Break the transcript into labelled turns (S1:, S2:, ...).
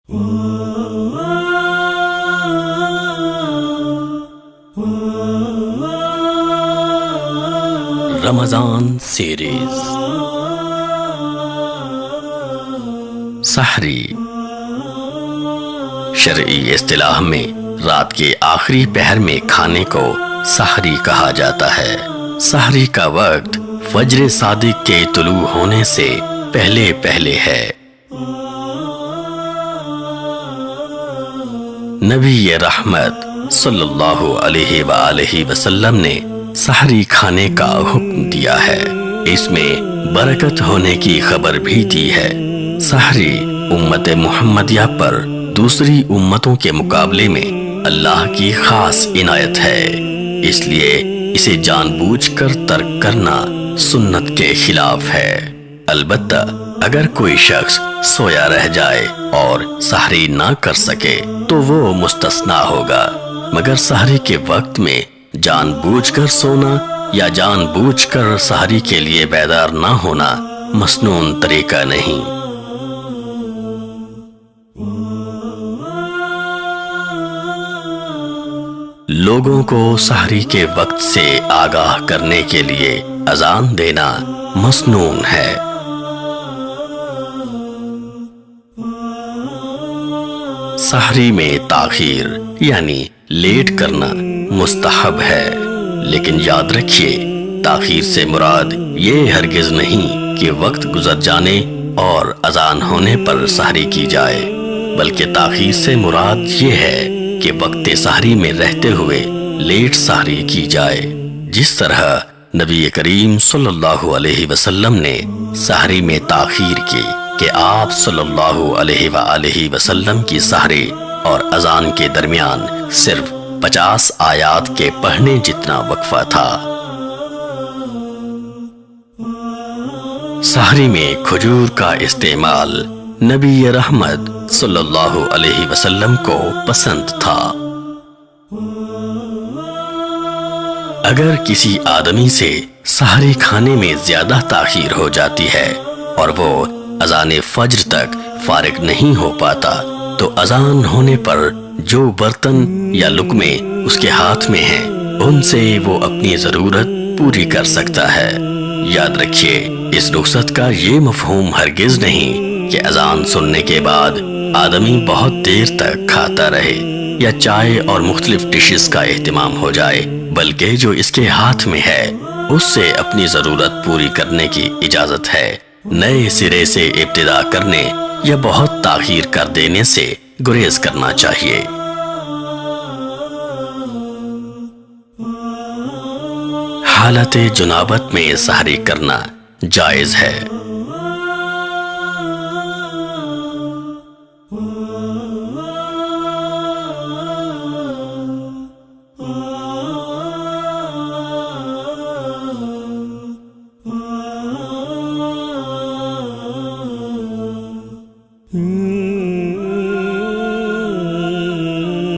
S1: رمضان series سحری شرعی اصطلاح میں رات کے آخری پہر میں کھانے کو سحری کہا جاتا ہے۔ سحری کا وقت فجر صادق کے طلوع ہونے سے پہلے پہلے ہے۔ نبی رحمت صلی اللہ علیہ وآلہ وسلم نے سحری کھانے کا حکم دیا ہے۔ اس میں برکت ہونے کی خبر بھی دی ہے۔ سحری امت محمدیہ پر دوسری امتوں کے مقابلے میں اللہ کی خاص عنایت ہے، اس لیے اسے جان بوجھ کر ترک کرنا سنت کے خلاف ہے۔ البتہ اگر کوئی شخص سویا رہ جائے اور سحری نہ کر سکے تو وہ مستثنیٰ ہوگا، مگر سحری کے وقت میں جان بوجھ کر سونا یا جان بوجھ کر سحری کے لیے بیدار نہ ہونا مسنون طریقہ نہیں۔ لوگوں کو سحری کے وقت سے آگاہ کرنے کے لیے اذان دینا مسنون ہے۔ سحری میں تاخیر یعنی لیٹ کرنا مستحب ہے، لیکن یاد رکھیے تاخیر سے مراد یہ ہرگز نہیں کہ وقت گزر جانے اور اذان ہونے پر سحری کی جائے، بلکہ تاخیر سے مراد یہ ہے کہ وقت سحری میں رہتے ہوئے لیٹ سحری کی جائے، جس طرح نبی کریم صلی اللہ علیہ وسلم نے سحری میں تاخیر کی کہ آپ صلی اللہ علیہ وآلہ وسلم کی سحری اور اذان کے درمیان صرف 50 آیات کے پڑھنے جتنا وقفہ تھا۔ سحری میں کھجور کا استعمال نبی رحمت صلی اللہ علیہ وسلم کو پسند تھا۔ اگر کسی آدمی سے سحری کھانے میں زیادہ تاخیر ہو جاتی ہے اور وہ اذان فجر تک فارغ نہیں ہو پاتا تو اذان ہونے پر جو برتن یا لقمے اس کے ہاتھ میں ہیں ان سے وہ اپنی ضرورت پوری کر سکتا ہے۔ یاد رکھیے اس رخصت کا یہ مفہوم ہرگز نہیں کہ اذان سننے کے بعد آدمی بہت دیر تک کھاتا رہے یا چائے اور مختلف ڈشز کا اہتمام ہو جائے، بلکہ جو اس کے ہاتھ میں ہے اس سے اپنی ضرورت پوری کرنے کی اجازت ہے۔ نئے سرے سے ابتدا کرنے یا بہت تاخیر کر دینے سے گریز کرنا چاہیے۔ حالت جنابت میں سحری کرنا جائز ہے۔